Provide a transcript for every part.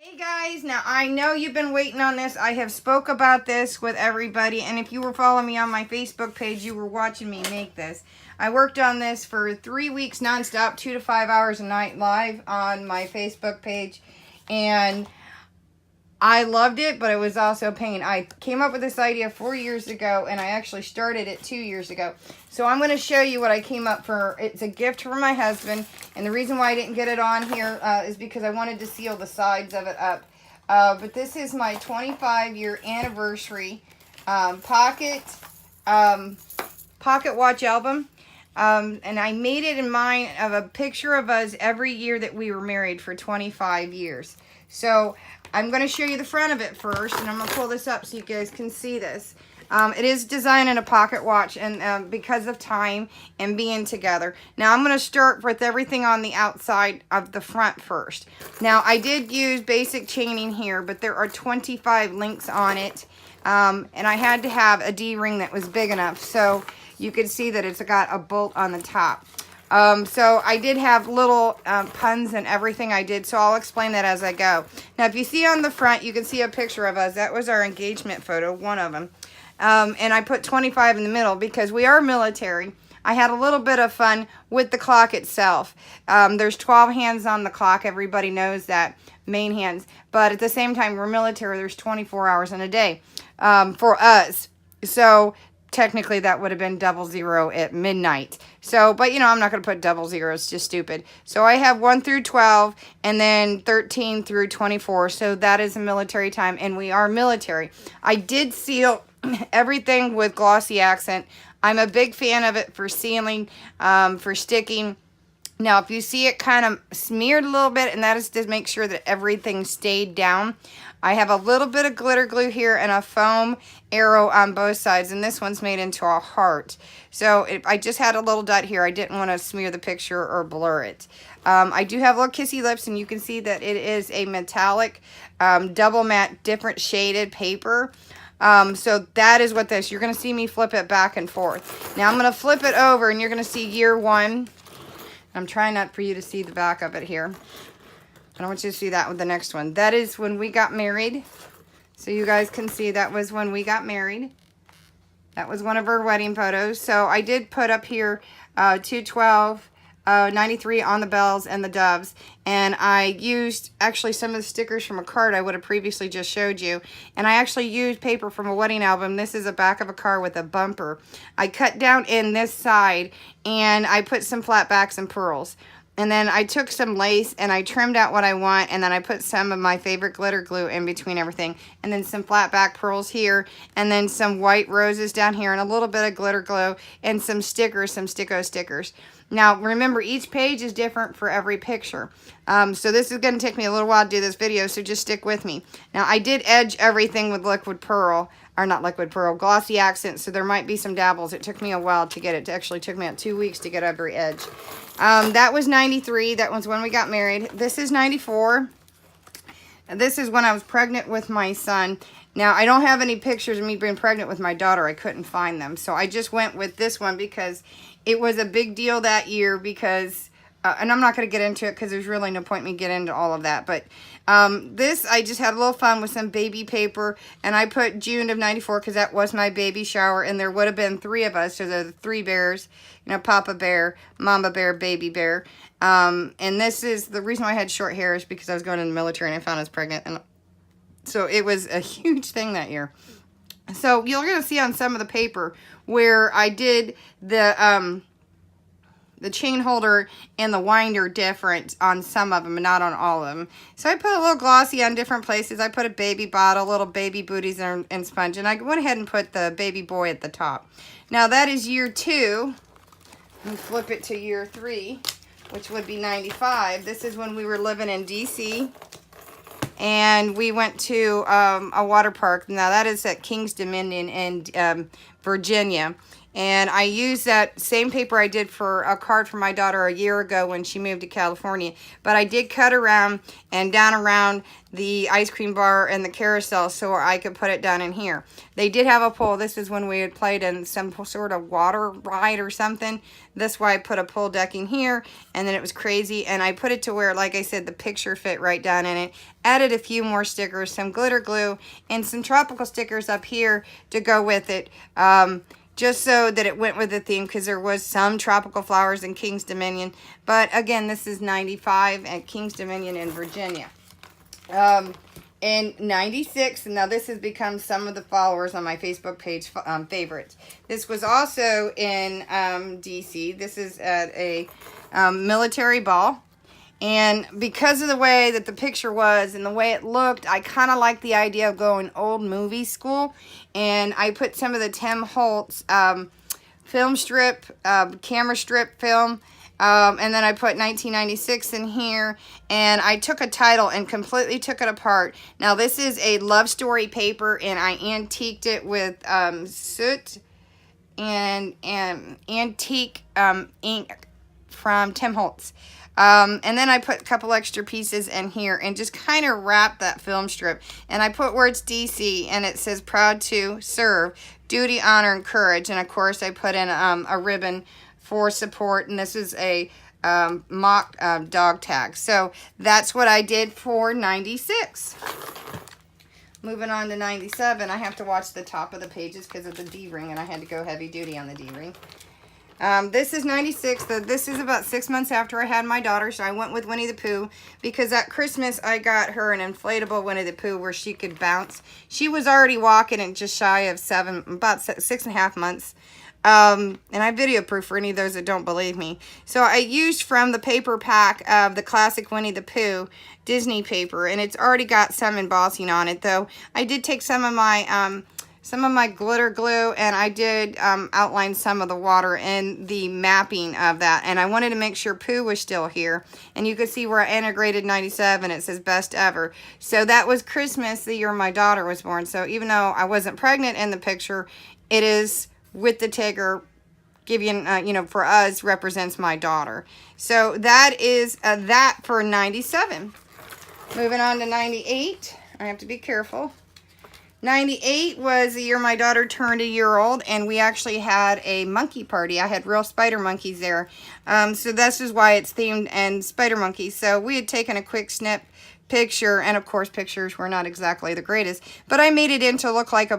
Hey guys, now I know you've been waiting on this. I have spoke about this with everybody, and if you were following me on my Facebook page, you were watching me make this. I worked on this for 3 weeks nonstop, 2 to 5 hours a night live on my Facebook page, and I loved it, but it was also a pain. I came up with this idea 4 years ago, and I actually started it 2 years ago. So I'm going to show you what I came up for. It's a gift from my husband, and the reason why I didn't get it on here is because I wanted to seal the sides of it up. But this is my 25-year anniversary pocket watch album. And I made it in mind of a picture of us every year that we were married for 25 years. So I'm going to show you the front of it first, and I'm going to pull this up so you guys can see this. It is designed in a pocket watch, and because of time and being together. Now I'm going to start with everything on the outside of the front first. Now I did use basic chaining here, but there are 25 links on it, and I had to have a D-ring that was big enough, so you could see that it's got a bolt on the top. So I did have little puns and everything I did, so I'll explain that as I go. Now, if you see on the front, you can see a picture of us. That was our engagement photo, one of them. And I put 25 in the middle because we are military. I had a little bit of fun with the clock itself. There's 12 hands on the clock. Everybody knows that, main hands. But at the same time, we're military. There's 24 hours in a day for us. So technically that would have been 00 at midnight. So, but you know, I'm not going to put 00. It's just stupid. So I have 1 through 12 and then 13 through 24. So that is a military time, and we are military. I did seal everything with glossy accent. I'm a big fan of it for sealing, for sticking. Now, if you see it kind of smeared a little bit, and that is to make sure that everything stayed down, I have a little bit of glitter glue here and a foam arrow on both sides, and this one's made into a heart. So I just had a little dot here. I didn't want to smear the picture or blur it. I do have little kissy lips, and you can see that it is a metallic, double matte, different shaded paper. So that is what this, you're going to see me flip it back and forth. Now I'm going to flip it over, and you're going to see year 1. I'm trying not for you to see the back of it here. I don't want you to see that with the next one. That is when we got married. So you guys can see that was when we got married. That was one of our wedding photos. So I did put up here 212, 93 on the bells and the doves. And I used actually some of the stickers from a card I would have previously just showed you. And I actually used paper from a wedding album. This is a back of a car with a bumper. I cut down in this side and I put some flat backs and pearls. And then I took some lace and I trimmed out what I want, and then I put some of my favorite glitter glue in between everything. And then some flat back pearls here, and then some white roses down here, and a little bit of glitter glue, and some stickers, some Sticko stickers. Now, remember, each page is different for every picture. So this is going to take me a little while to do this video, so just stick with me. Now, I did edge everything with liquid pearl, or not liquid pearl, glossy accent, so there might be some dabbles. It took me a while to get it. It actually took me about 2 weeks to get every edge. That was 93. That was when we got married. This is 94. This is when I was pregnant with my son. Now, I don't have any pictures of me being pregnant with my daughter. I couldn't find them. So I just went with this one because it was a big deal that year because, and I'm not going to get into it because there's really no point in me getting into all of that. But this, I just had a little fun with some baby paper. And I put June of 94 because that was my baby shower. And there would have been 3 of us. So there are the 3 bears. You know, Papa Bear, Mama Bear, Baby Bear. And this is, the reason why I had short hair is because I was going in the military and I found I was pregnant. And so it was a huge thing that year. So you're going to see on some of the paper where I did the chain holder and the winder different on some of them and not on all of them. So I put a little glossy on different places. I put a baby bottle, little baby booties and sponge. And I went ahead and put the baby boy at the top. Now that is year 2. And flip it to year 3, which would be 95. This is when we were living in DC, and we went to a water park. Now that is at King's Dominion in Virginia, And I used that same paper I did for a card for my daughter a year ago when she moved to California. But I did cut around and down around the ice cream bar and the carousel so I could put it down in here. They did have a pool. This is when we had played in some sort of water ride or something. That's why I put a pool decking here, and then it was crazy. And I put it to where, like I said, the picture fit right down in it. Added a few more stickers, some glitter glue, and some tropical stickers up here to go with it. Just so that it went with the theme, because there was some tropical flowers in King's Dominion. But again, this is 95 at King's Dominion in Virginia. In 96, and now this has become some of the followers on my Facebook page favorites. This was also in DC. This is at a military ball. And because of the way that the picture was and the way it looked, I kind of like the idea of going old movie school. And I put some of the Tim Holtz film strip, camera strip film. And then I put 1996 in here. And I took a title and completely took it apart. Now this is a love story paper, and I antiqued it with soot and antique ink from Tim Holtz. And then I put a couple extra pieces in here and just kind of wrap that film strip. And I put where it's DC, and it says proud to serve, duty, honor, and courage. And of course I put in a ribbon for support, and this is a mock dog tag. So that's what I did for 96. Moving on to 97, I have to watch the top of the pages because of the D-ring, and I had to go heavy duty on the D-ring. This is 96. This is about 6 months after I had my daughter, so I went with Winnie the Pooh because at Christmas I got her an inflatable Winnie the Pooh where she could bounce. She was already walking at just shy of about 6.5 months. And I video proof for any of those that don't believe me. So I used from the paper pack of the classic Winnie the Pooh Disney paper, and it's already got some embossing on it, though I did take some of my glitter glue, and I did outline some of the water and the mapping of that. And I wanted to make sure Pooh was still here. And you can see where I integrated 97. It says best ever. So that was Christmas, the year my daughter was born. So even though I wasn't pregnant in the picture, it is with the tiger giving, for us, represents my daughter. So that is that for 97. Moving on to 98. I have to be careful. 98 was the year my daughter turned a year old, and we actually had a monkey party. I had real spider monkeys there. So this is why it's themed and spider monkeys. So we had taken a quick snip picture, and of course pictures were not exactly the greatest, but I made it in to look like a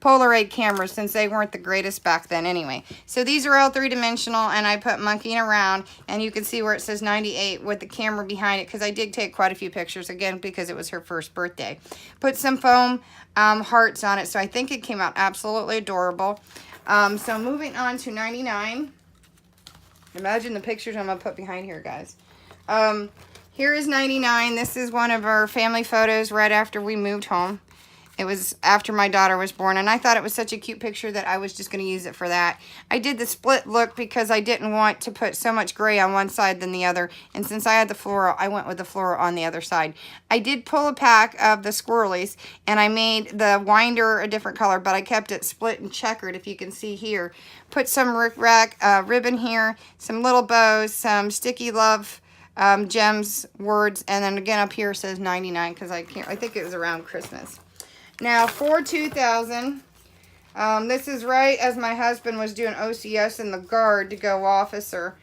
Polaroid camera since they weren't the greatest back then anyway. So these are all three-dimensional, and I put monkeying around, and you can see where it says 98 with the camera behind it, because I did take quite a few pictures, again, because it was her first birthday. Put some foam hearts on it, so I think it came out absolutely adorable. So moving on to 99. Imagine the pictures I'm going to put behind here, guys. Here is 99. This is one of our family photos right after we moved home. It was after my daughter was born, and I thought it was such a cute picture that I was just going to use it for that. I did the split look because I didn't want to put so much gray on one side than the other, and since I had the floral, I went with the floral on the other side. I did pull a pack of the squirrelies, and I made the winder a different color, but I kept it split and checkered, if you can see here. Put some ribbon here, some little bows, some sticky love gems words, and then again up here it says 99 because I think it was around Christmas. Now, for 2000, this is right as my husband was doing OCS in the Guard to go officer.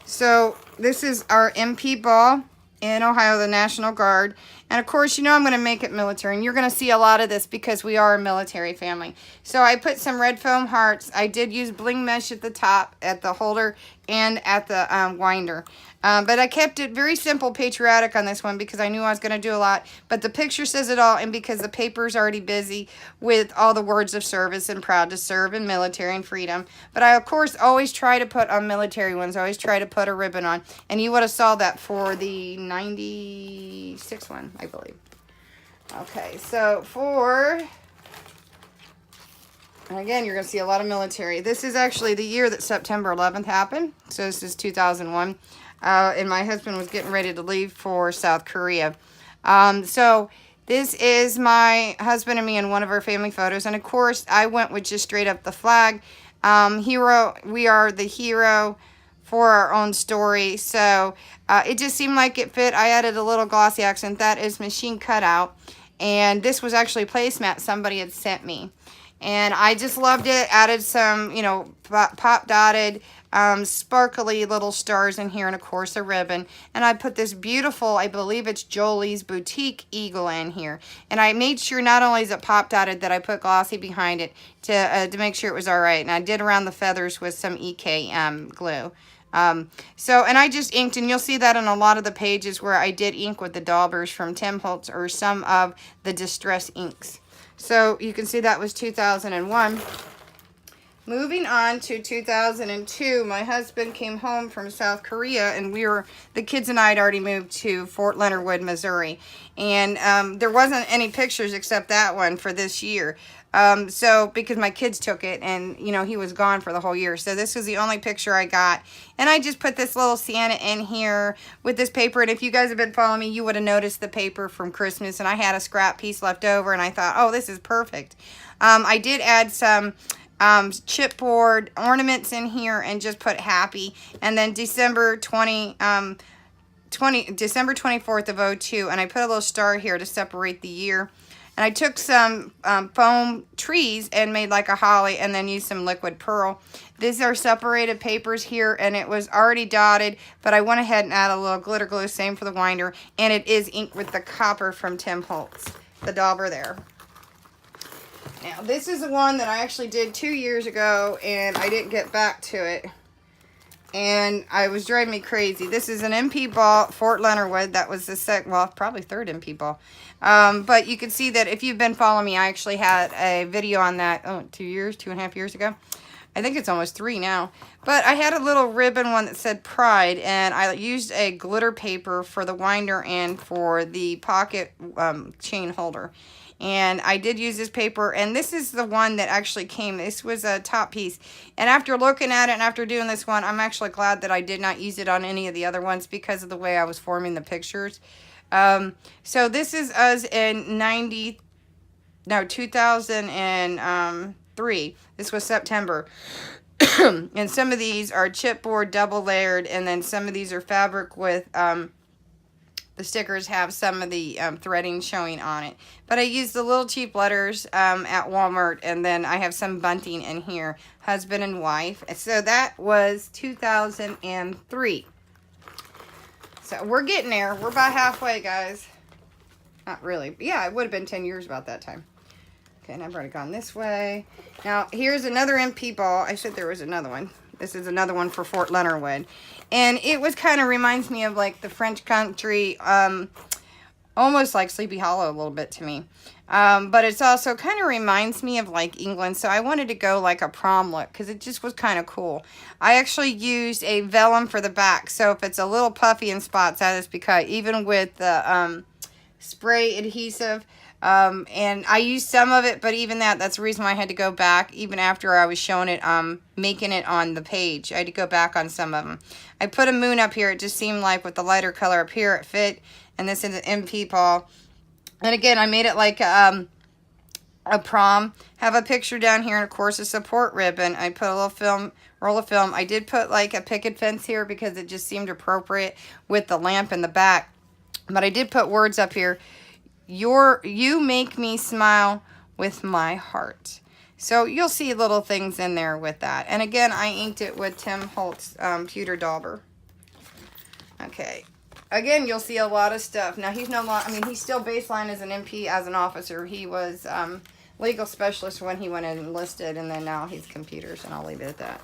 So, this is our MP ball in Ohio, the National Guard. And, of course, you know I'm going to make it military. And you're going to see a lot of this because we are a military family. So, I put some red foam hearts. I did use bling mesh at the top, at the holder, and at the winder. But I kept it very simple, patriotic on this one because I knew I was going to do a lot. But the picture says it all, and because the paper's already busy with all the words of service and proud to serve and military and freedom. But I, of course, always try to put on military ones. I always try to put a ribbon on. And you would have saw that for the 96 one, I believe. Okay, so for... And again, you're going to see a lot of military. This is actually the year that September 11th happened. So this is 2001. And my husband was getting ready to leave for South Korea. So This is my husband and me in one of our family photos. And of course, I went with just straight up the flag. Hero, we are the hero for our own story. So it just seemed like it fit. I added a little glossy accent. That is machine cut out. And this was actually a placemat somebody had sent me. And I just loved it. Added some, you know, pop dotted, sparkly little stars in here, and of course a ribbon. And I put this beautiful, I believe it's Jolie's Boutique eagle in here. And I made sure not only is it pop dotted that I put glossy behind it to make sure it was all right. And I did around the feathers with some EK glue. And I just inked, and you'll see that in a lot of the pages where I did ink with the daubers from Tim Holtz or some of the Distress inks. So you can see that was 2001. Moving on to 2002, my husband came home from South Korea, and the kids and I had already moved to Fort Leonard Wood, Missouri. And there wasn't any pictures except that one for this year. Because my kids took it, and, you know, he was gone for the whole year. So this was the only picture I got. And I just put this little Santa in here with this paper. And if you guys have been following me, you would have noticed the paper from Christmas. And I had a scrap piece left over, and I thought, oh, this is perfect. I did add some chipboard ornaments in here and just put happy. And then December 24th of 02, and I put a little star here to separate the year. And I took some foam trees and made like a holly, and then used some liquid pearl. These are separated papers here, and it was already dotted, but I went ahead and added a little glitter glue, same for the winder, and it is inked with the copper from Tim Holtz, the dauber there. Now, this is the one that I actually did 2 years ago, and I didn't get back to it. And I was driving me crazy. This is an MP ball, Fort Leonard Wood. That was the probably third MP ball. But you can see that if you've been following me, I actually had a video on that, 2.5 years ago. I think it's almost 3 now. But I had a little ribbon one that said Pride, and I used a glitter paper for the winder and for the pocket chain holder. And I did use this paper, and this is the one that actually came. This was a top piece. And after looking at it and after doing this one, I'm actually glad that I did not use it on any of the other ones because of the way I was forming the pictures. So this is us in 2003. This was September. And some of these are chipboard double layered, and then some of these are fabric with the stickers have some of the threading showing on it. But I used the little cheap letters at Walmart, and then I have some bunting in here, husband and wife. So that was 2003. So we're getting there. We're about halfway, guys. Not really. But yeah, it would have been 10 years about that time. Okay, and I've already gone this way. Now, here's another MP ball. I said there was another one. This is another one for Fort Leonard Wood. And it was kind of reminds me of like the French country, almost like Sleepy Hollow a little bit to me. But it's also kind of reminds me of like England. So I wanted to go like a prom look because it just was kind of cool. I actually used a vellum for the back. So if it's a little puffy in spots, that is because even with the spray adhesive, and I used some of it, but even that's the reason why I had to go back even after I was showing it, making it on the page. I had to go back on some of them. I put a moon up here. It just seemed like with the lighter color up here, it fit. And this is an MP ball. And again, I made it like a prom. Have a picture down here, and of course a support ribbon. I put a little roll of film. I did put like a picket fence here because it just seemed appropriate with the lamp in the back. But I did put words up here. You make me smile with my heart. So you'll see little things in there with that. And again, I inked it with Tim Holtz pewter dauber. Okay. Again, you'll see a lot of stuff. Now, he's no longer, he's still baseline as an MP, as an officer. He was legal specialist when he went and enlisted, and then now he's computers, and I'll leave it at that.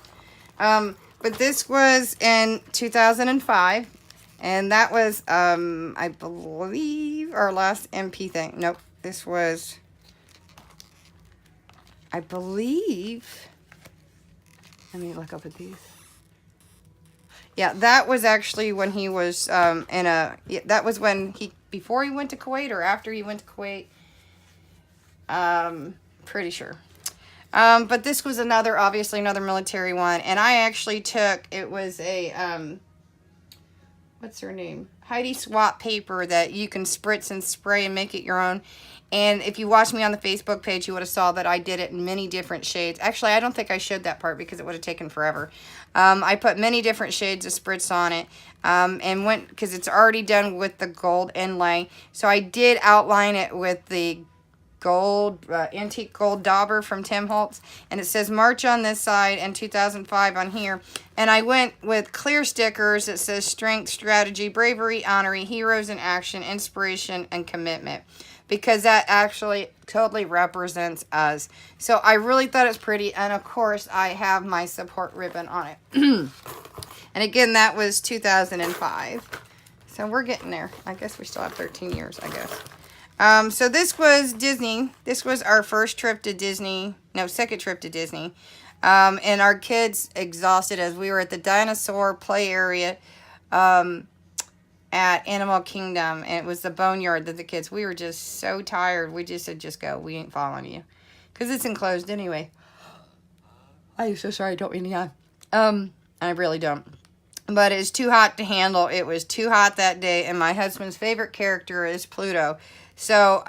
But this was in 2005. And that was, I believe, our last MP thing. Nope, this was, I believe, let me look up at these. Yeah, that was actually when he was that was when before he went to Kuwait or after he went to Kuwait. Pretty sure. But this was obviously another military one. And I actually took, it was a, what's her name? Heidi Swap paper that you can spritz and spray and make it your own. And if you watched me on the Facebook page, you would have saw that I did it in many different shades. Actually, I don't think I showed that part because it would have taken forever. I put many different shades of spritz on it. And went, because it's already done with the gold inlay. So I did outline it with the gold, antique gold dauber from Tim Holtz. And it says March on this side and 2005 on here. And I went with clear stickers that says strength, strategy, bravery, honor, heroes in action, inspiration, and commitment. Because that actually totally represents us. So I really thought it's pretty. And of course, I have my support ribbon on it. And again, that was 2005. So we're getting there. I guess we still have 13 years, I guess. So this was Disney. This was our first trip to Disney. No, second trip to Disney. And our kids exhausted us. We were at the dinosaur play area at Animal Kingdom. And it was the boneyard that the kids, we were just so tired. We just said, just go. We ain't following you. Because it's enclosed anyway. I'm so sorry. I don't mean to yawn. I really don't. But it's too hot to handle. It was too hot that day. And my husband's favorite character is Pluto. So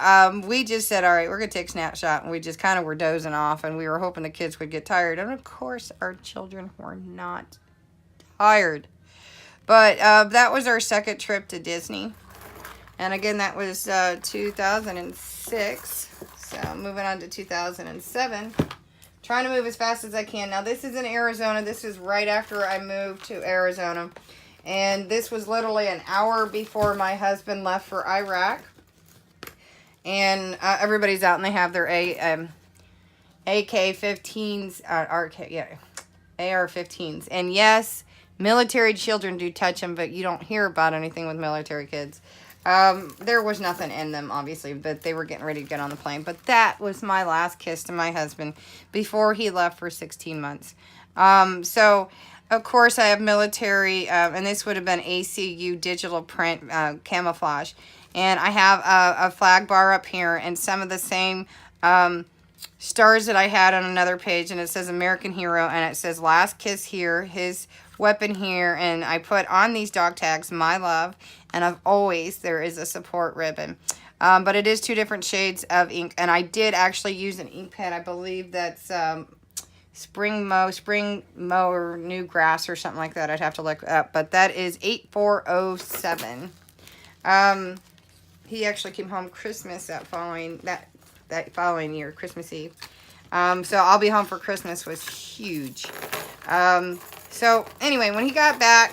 we just said, all right, we're going to take a snapshot. And we just kind of were dozing off. And we were hoping the kids would get tired. And of course, our children were not tired. But that was our second trip to Disney. And again, that was 2006. So moving on to 2007. Trying to move as fast as I can. Now, this is in Arizona. This is right after I moved to Arizona. And this was literally an hour before my husband left for Iraq. And everybody's out and they have their AK-15s, AR-15s. And yes, military children do touch them, but you don't hear about anything with military kids. There was nothing in them, obviously, but they were getting ready to get on the plane. But that was my last kiss to my husband before he left for 16 months. So, of course, I have military, and this would have been ACU digital print camouflage. And I have a flag bar up here and some of the same stars that I had on another page. And it says American Hero, and it says last kiss here, his weapon here, and I put on these dog tags, my love, and I've always, there is a support ribbon. But it is two different shades of ink, and I did actually use an ink pen. I believe that's Spring Mow or New Grass or something like that. I'd have to look up, but that is 8407. He actually came home Christmas that following year, Christmas Eve. So I'll be home for Christmas was huge. So anyway, when he got back,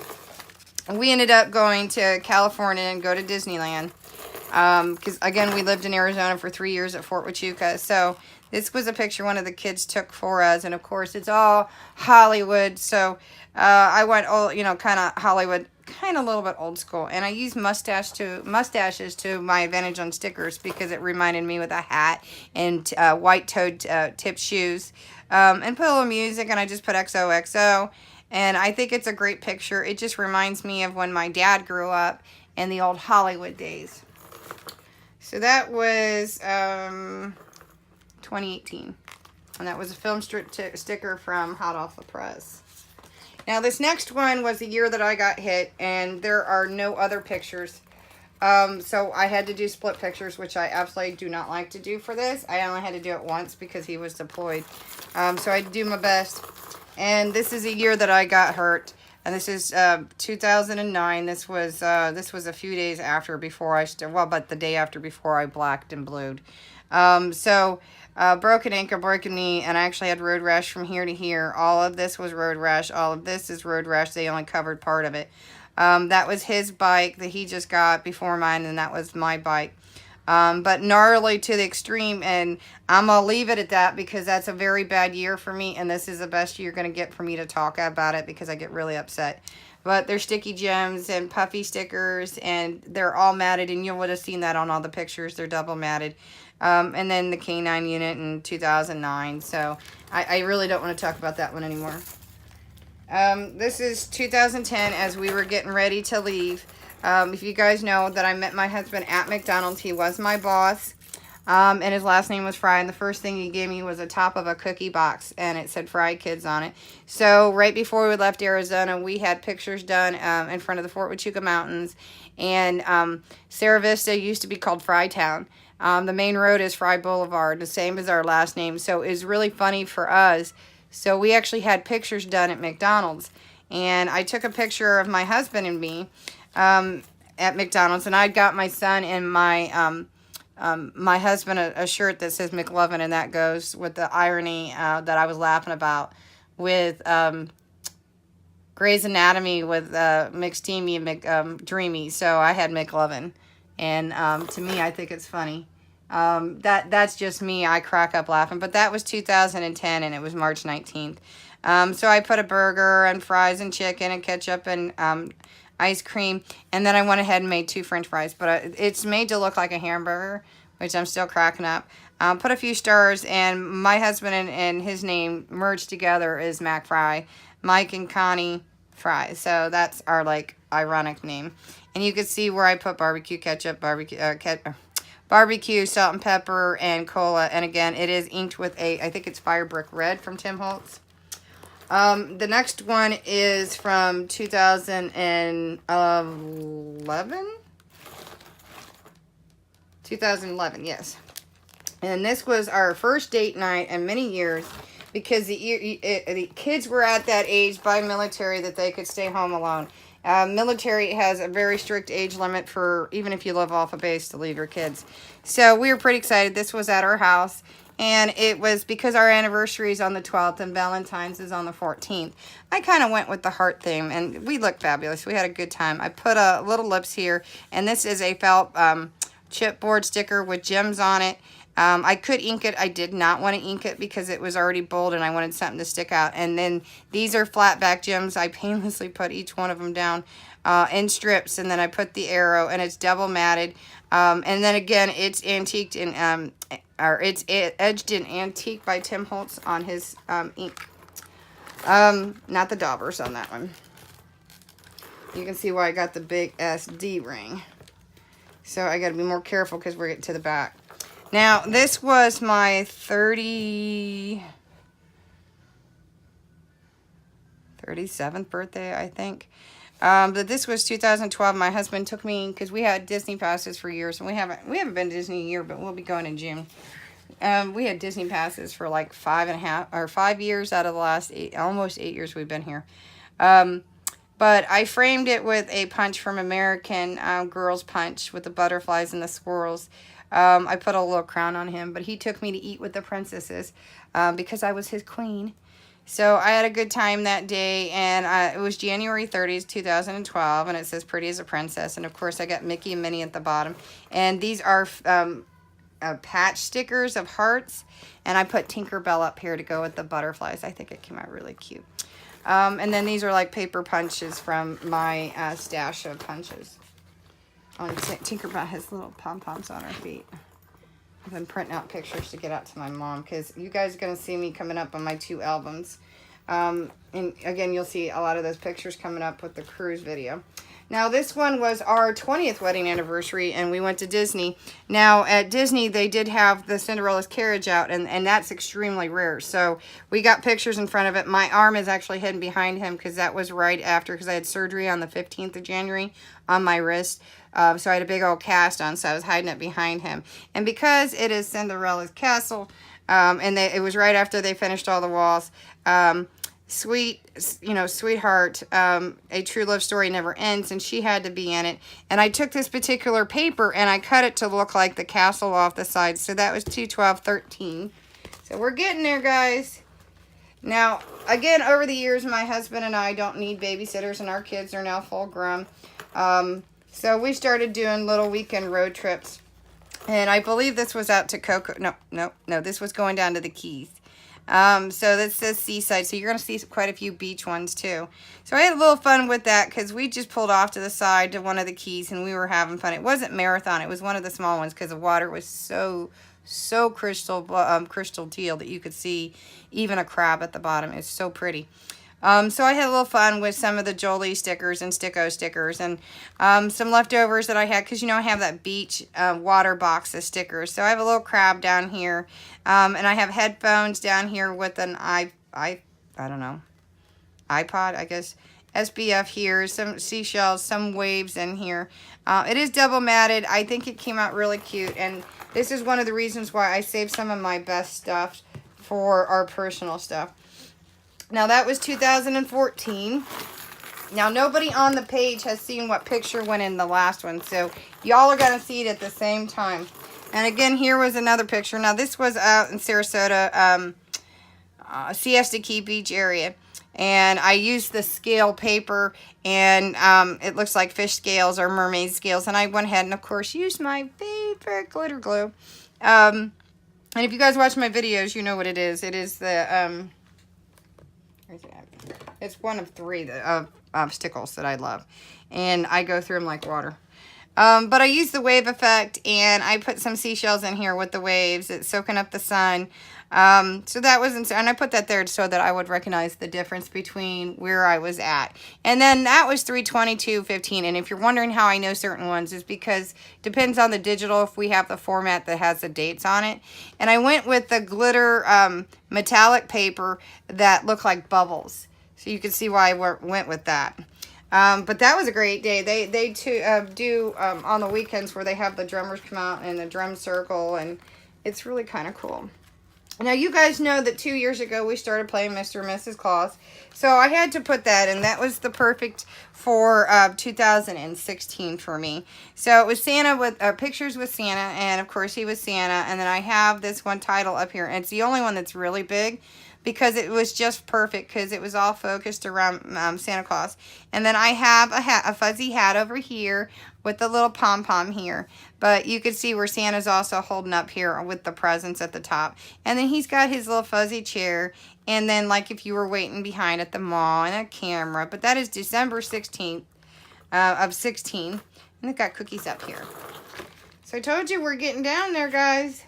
we ended up going to California and go to Disneyland. Because again, we lived in Arizona for 3 years at Fort Huachuca. So this was a picture one of the kids took for us. And of course, it's all Hollywood. So I went, kind of Hollywood, kind of a little bit old school. And I used mustaches to my advantage on stickers because it reminded me with a hat and white-toed tip shoes. And put a little music, and I just put XOXO. And I think it's a great picture. It just reminds me of when my dad grew up in the old Hollywood days. So that was 2018. And that was a film strip sticker from Hot Off the Press. Now, this next one was the year that I got hit, and there are no other pictures. So I had to do split pictures, which I absolutely do not like to do for this. I only had to do it once because he was deployed. So I do my best. And this is a year that I got hurt. And this is 2009. This was a few days after before but the day after before I blacked and blued. Broken ankle, broken knee, and I actually had road rash from here to here. All of this was road rash. All of this is road rash. They only covered part of it. That was his bike that he just got before mine, and that was my bike. But gnarly to the extreme, and I'm going to leave it at that because that's a very bad year for me, and this is the best you're going to get for me to talk about it because I get really upset. But they're sticky gems and puffy stickers, and they're all matted, and you would have seen that on all the pictures. They're double matted. And then the K9 unit in 2009, so I really don't want to talk about that one anymore. This is 2010 as we were getting ready to leave. If you guys know that I met my husband at McDonald's, he was my boss. And his last name was Fry, and the first thing he gave me was a top of a cookie box, and it said Fry Kids on it. So right before we left Arizona, we had pictures done in front of the Fort Huachuca Mountains, and Sierra Vista used to be called Frytown. The main road is Fry Boulevard, the same as our last name, so it was really funny for us. So we actually had pictures done at McDonald's, and I took a picture of my husband and me at McDonald's, and I'd got my son and my husband a shirt that says McLovin, and that goes with the irony that I was laughing about with Grey's Anatomy with McSteamy and Dreamy. So I had McLovin, and to me, I think it's funny. That's just me. I crack up laughing. But that was 2010, and it was March 19th. So I put a burger and fries and chicken and ketchup and ice cream, and then I went ahead and made 2 French fries, but it's made to look like a hamburger, which I'm still cracking up. Put a few stars, and my husband and his name merged together is Mac Fry, Mike and Connie Fry, so that's our like ironic name. And you can see where I put barbecue ketchup, barbecue, salt and pepper, and cola, and again, it is inked with I think it's Fire Brick Red from Tim Holtz. The next one is from 2011? 2011, yes. And this was our first date night in many years because the kids were at that age by military that they could stay home alone. Military has a very strict age limit for even if you live off a base to leave your kids. So we were pretty excited. This was at our house. And it was because our anniversary is on the 12th and Valentine's is on the 14th. I kind of went with the heart theme, and we looked fabulous. We had a good time. I put a little lips here, and this is a felt chipboard sticker with gems on it. I could ink it. I did not want to ink it because it was already bold and I wanted something to stick out. And then these are flat back gems. I painlessly put each one of them down in strips, and then I put the arrow, and it's double matted. And then again, it's antiqued in it's edged in antique by Tim Holtz on his ink. Not the daubers on that one. You can see why I got the big SD ring. So I got to be more careful because we're getting to the back. Now, this was my 37th birthday, I think. But this was 2012. My husband took me because we had Disney passes for years, and we haven't been to Disney a year, but we'll be going in June. We had Disney passes for like 5 years out of the last almost 8 years we've been here. But I framed it with a punch from American Girls Punch with the butterflies and the squirrels. I put a little crown on him, but he took me to eat with the princesses because I was his queen. So I had a good time that day, and it was January 30th, 2012, and it says Pretty as a Princess. And, of course, I got Mickey and Minnie at the bottom. And these are patch stickers of hearts, and I put Tinkerbell up here to go with the butterflies. I think it came out really cute. And then these are like paper punches from my stash of punches. Oh, Tinkerbell has little pom-poms on her feet. I've been printing out pictures to get out to my mom because you guys are going to see me coming up on my 2 albums. And again, you'll see a lot of those pictures coming up with the cruise video. Now, this one was our 20th wedding anniversary, and we went to Disney. Now, at Disney, they did have the Cinderella's carriage out, and that's extremely rare. So, we got pictures in front of it. My arm is actually hidden behind him because that was right after, because I had surgery on the 15th of January on my wrist. So, I had a big old cast on, so I was hiding it behind him. And because it is Cinderella's castle, and it was right after they finished all the walls, sweetheart, a true love story never ends, and she had to be in it. And I took this particular paper and I cut it to look like the castle off the side. So that was 2/12/13. So we're getting there, guys. Now, again, over the years, my husband and I don't need babysitters, and our kids are now full grown. So we started doing little weekend road trips. And I believe this was out to no, this was going down to the Keys. So that says Seaside, so you're going to see quite a few beach ones too. So I had a little fun with that because we just pulled off to the side to one of the Keys and we were having fun. It wasn't Marathon, it was one of the small ones because the water was so crystal teal that you could see even a crab at the bottom. It's so pretty. So I had a little fun with some of the Jolie stickers and Sticko stickers, and some leftovers that I had, because you know I have that beach water box of stickers. So I have a little crab down here, and I have headphones down here with an I don't know, iPod, I guess, SBF here, some seashells, some waves in here. It is double matted. I think it came out really cute, and this is one of the reasons why I saved some of my best stuff for our personal stuff. Now that was 2014. Now nobody on the page has seen what picture went in the last one, so y'all are going to see it at the same time. And again, here was another picture. Now this was out in Sarasota, Siesta Key Beach area. And I used the scale paper, and it looks like fish scales or mermaid scales. And I went ahead and, of course, used my favorite glitter glue. And if you guys watch my videos, you know what it is. It is the, it's one of 3 of stickles that I love. And I go through them like water. But I used the wave effect, and I put some seashells in here with the waves. It's soaking up the sun. So that was, and I put that there so that I would recognize the difference between where I was at. And then that was 3/22/15. And if you're wondering how I know certain ones, is because it depends on the digital, if we have the format that has the dates on it. And I went with the glitter metallic paper that looked like bubbles. So you can see why I went with that. But that was a great day. They too do on the weekends where they have the drummers come out in the drum circle, and it's really kind of cool. Now, you guys know that 2 years ago we started playing Mr. and Mrs. Claus. So I had to put that in. That was the perfect for 2016 for me. So it was Santa with pictures with Santa, and of course he was Santa. And then I have this one title up here, and it's the only one that's really big, because it was just perfect, because it was all focused around Santa Claus. And then I have a fuzzy hat over here with the little pom-pom here. But you can see where Santa's also holding up here with the presents at the top. And then he's got his little fuzzy chair. And then like if you were waiting behind at the mall, and a camera. But that is December 16th of 16. And they've got cookies up here. So I told you we're getting down there, guys.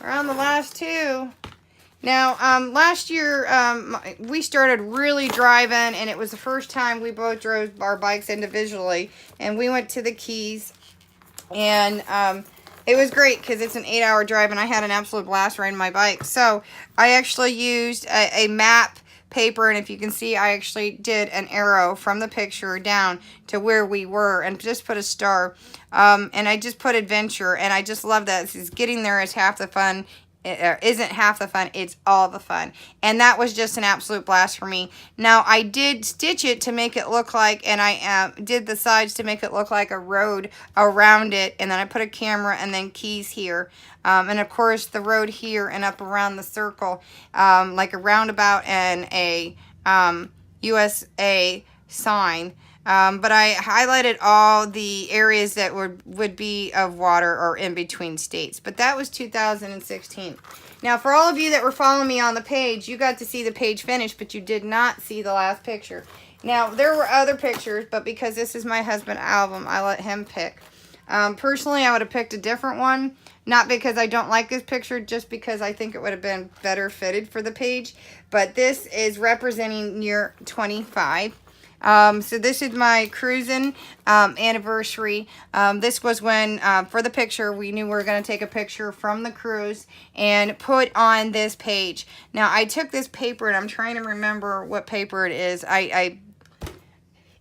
We're on the last 2. Now, last year, we started really driving, and it was the first time we both drove our bikes individually, and we went to the Keys, and it was great because it's an 8-hour drive, and I had an absolute blast riding my bike. So I actually used a map paper, and if you can see, I actually did an arrow from the picture down to where we were, and just put a star, and I just put adventure, and I just love that. It's getting there is half the fun. It isn't half the fun, it's all the fun. And that was just an absolute blast for me. Now, I did stitch it to make it look like, and I did the sides to make it look like a road around it. And then I put a camera and then keys here. And of course, the road here and up around the circle, like a roundabout and a USA sign. But I highlighted all the areas that would be of water or in between states. But that was 2016. Now, for all of you that were following me on the page, you got to see the page finished, but you did not see the last picture. Now, there were other pictures, but because this is my husband's album, I let him pick. Personally, I would have picked a different one. Not because I don't like this picture, just because I think it would have been better fitted for the page. But this is representing year 25. So this is my cruising anniversary. This was when, for the picture, we knew we were going to take a picture from the cruise and put on this page. Now, I took this paper, and I'm trying to remember what paper it is.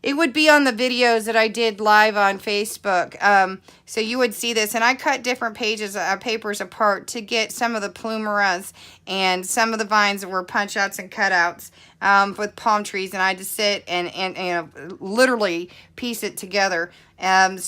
It would be on the videos that I did live on Facebook. So you would see this. And I cut different pages, papers apart to get some of the plumeras and some of the vines that were punch outs and cutouts with palm trees. And I just sit and literally piece it together. And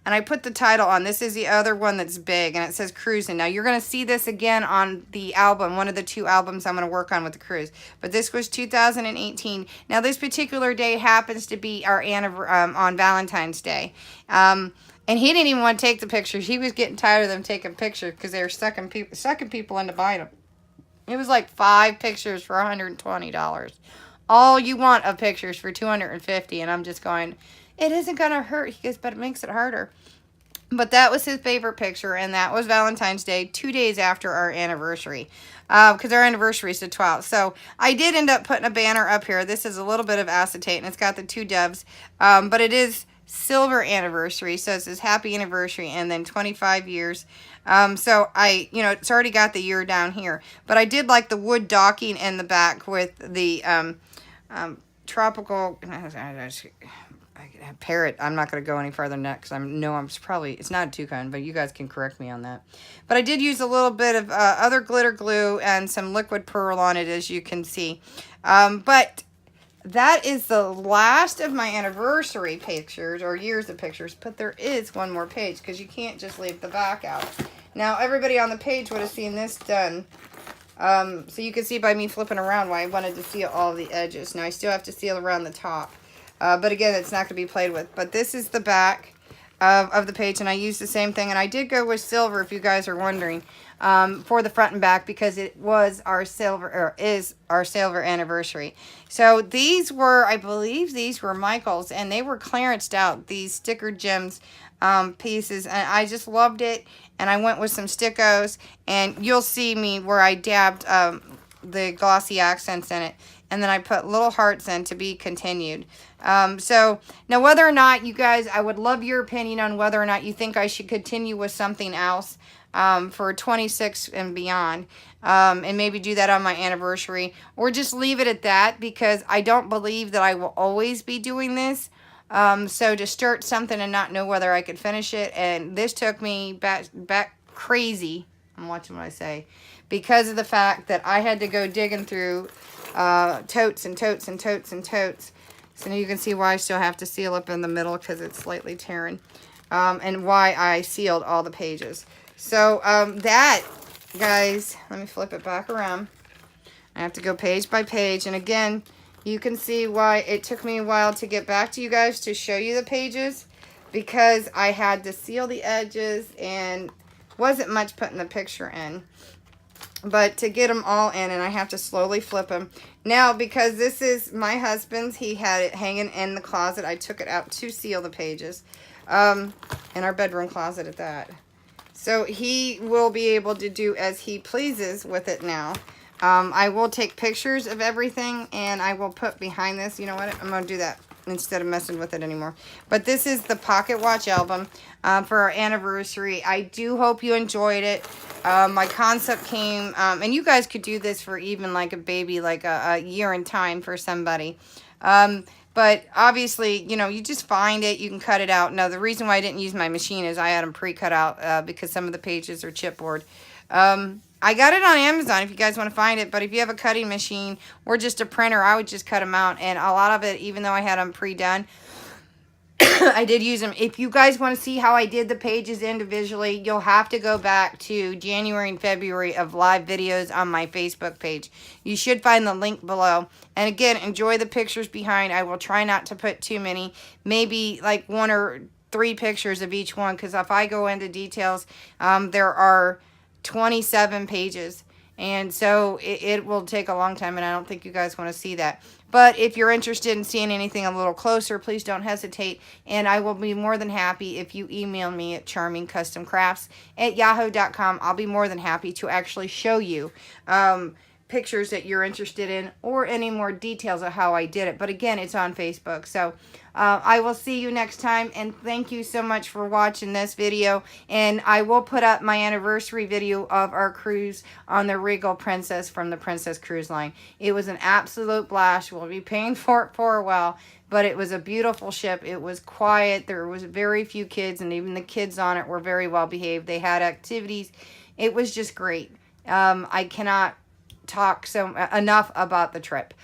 I put the title on. This is the other one that's big, and it says Cruising. Now, you're going to see this again on the album, one of the 2 albums I'm going to work on with the cruise. But this was 2018. Now, this particular day happens to be our anniversary on Valentine's Day. And he didn't even want to take the pictures. He was getting tired of them taking pictures because they were sucking people into buying them. It was like 5 pictures for $120. All you want of pictures for $250, and I'm just going, it isn't going to hurt. He goes, but it makes it harder. But that was his favorite picture, and that was Valentine's Day, 2 days after our anniversary. because our anniversary is the 12th. So I did end up putting a banner up here. This is a little bit of acetate, and it's got the 2 doves, but it is silver anniversary, so it says happy anniversary and then 25 years. So it's already got the year down here, but I did like the wood docking in the back with the tropical parrot. I'm not going to go any further than that because it's not a toucan, but you guys can correct me on that. But I did use a little bit of other glitter glue and some liquid pearl on it, as you can see. But that is the last of my anniversary pictures, or years of pictures, but there is one more page because you can't just leave the back out. Now, everybody on the page would have seen this done. So you can see by me flipping around why I wanted to seal all the edges. Now, I still have to seal around the top. But again, it's not going to be played with. But this is the back of the page, and I used the same thing. And I did go with silver, if you guys are wondering, for the front and back, because it was our silver, or is our silver anniversary. So these were, I believe these were Michael's, and they were clearanced out, these sticker gems pieces, and I just loved it. And I went with some stickos, and you'll see me where I dabbed the glossy accents in it. And then I put little hearts in to be continued. So now whether or not you guys, I would love your opinion on whether or not you think I should continue with something else for 26 and beyond. And maybe do that on my anniversary. Or just leave it at that, because I don't believe that I will always be doing this. So to start something and not know whether I could finish it. And this took me back crazy. I'm watching what I say. Because of the fact that I had to go digging through totes and totes and totes and totes. So now you can see why I still have to seal up in the middle, because it's slightly tearing. And why I sealed all the pages. So that, guys, let me flip it back around. I have to go page by page. And again, you can see why it took me a while to get back to you guys to show you the pages. Because I had to seal the edges and wasn't much putting the picture in. But to get them all in, and I have to slowly flip them. Now, because this is my husband's, he had it hanging in the closet. I took it out to seal the pages. In our bedroom closet at that. So he will be able to do as he pleases with it now. I will take pictures of everything, and I will put behind this. You know what? I'm going to do that instead of messing with it anymore. But this is the pocket watch album for our anniversary. I do hope you enjoyed it. My concept came, and you guys could do this for even like a baby, like a year in time for somebody. But obviously, you just find it, you can cut it out. Now, the reason why I didn't use my machine is I had them pre-cut out because some of the pages are chipboard. I got it on Amazon if you guys want to find it, but if you have a cutting machine or just a printer, I would just cut them out. And a lot of it, even though I had them pre-done, I did use them. If you guys want to see how I did the pages individually, you'll have to go back to January and February of live videos on my Facebook page. You should find the link below. And again, enjoy the pictures behind. I will try not to put too many, maybe like 1 or 3 pictures of each one, because if I go into details, there are 27 pages. And so it will take a long time, and I don't think you guys want to see that. But if you're interested in seeing anything a little closer, please don't hesitate. And I will be more than happy if you email me at charmingcustomcrafts@yahoo.com. I'll be more than happy to actually show you pictures that you're interested in, or any more details of how I did it. But again, it's on Facebook. So I will see you next time, and thank you so much for watching this video. And I will put up my anniversary video of our cruise on the Regal Princess from the Princess Cruise Line. It was an absolute blast. We'll be paying for it for a while, but it was a beautiful ship. It was quiet. There was very few kids, and even the kids on it were very well behaved. They had activities. It was just great. I cannot talk enough about the trip.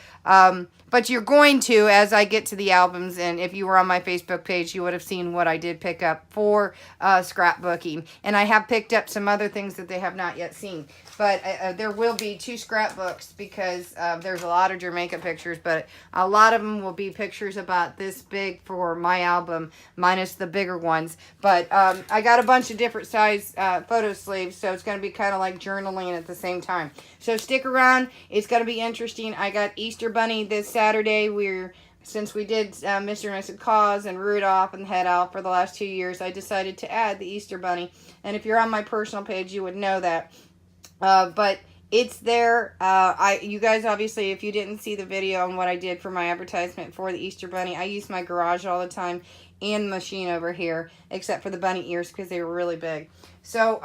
But you're going to, as I get to the albums, and if you were on my Facebook page, you would have seen what I did pick up for scrapbooking. And I have picked up some other things that they have not yet seen. But there will be 2 scrapbooks, because there's a lot of Jamaica pictures, but a lot of them will be pictures about this big for my album, minus the bigger ones. But I got a bunch of different size photo sleeves, so it's going to be kind of like journaling at the same time. So stick around. It's going to be interesting. I got Easter Bunny this Saturday. Since we did Mr. and Mrs. Claus and Rudolph and Head Elf for the last 2 years, I decided to add the Easter Bunny. And if you're on my personal page, you would know that. But It's there. You guys, obviously, if you didn't see the video on what I did for my advertisement for the Easter Bunny, I use my garage all the time and machine over here, except for the bunny ears because they were really big. So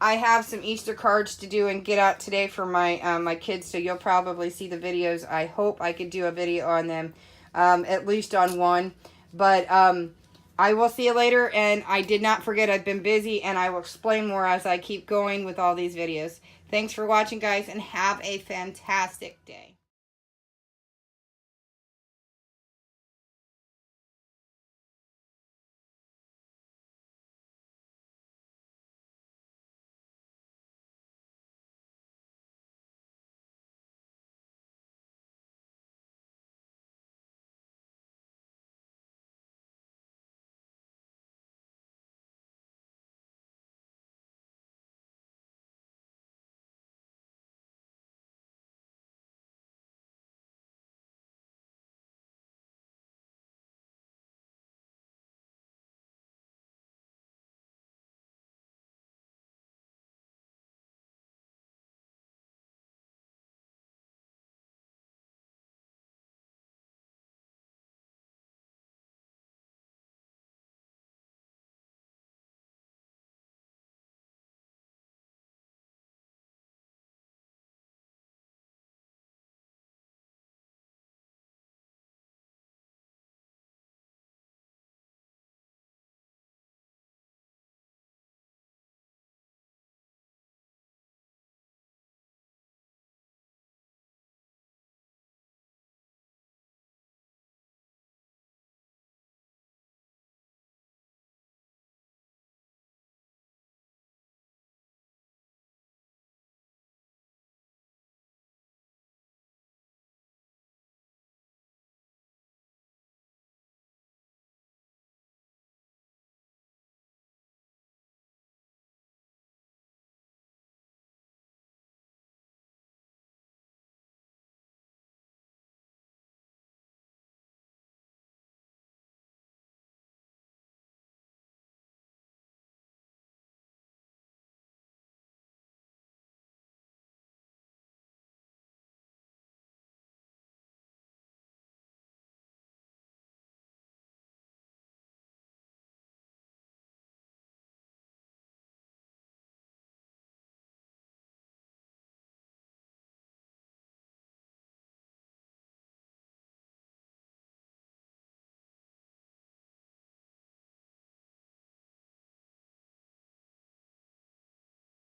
I have some Easter cards to do and get out today for my my kids, so you'll probably see the videos. I hope I could do a video on them, at least on one. But I will see you later, and I did not forget I've been busy, and I will explain more as I keep going with all these videos. Thanks for watching, guys, and have a fantastic day.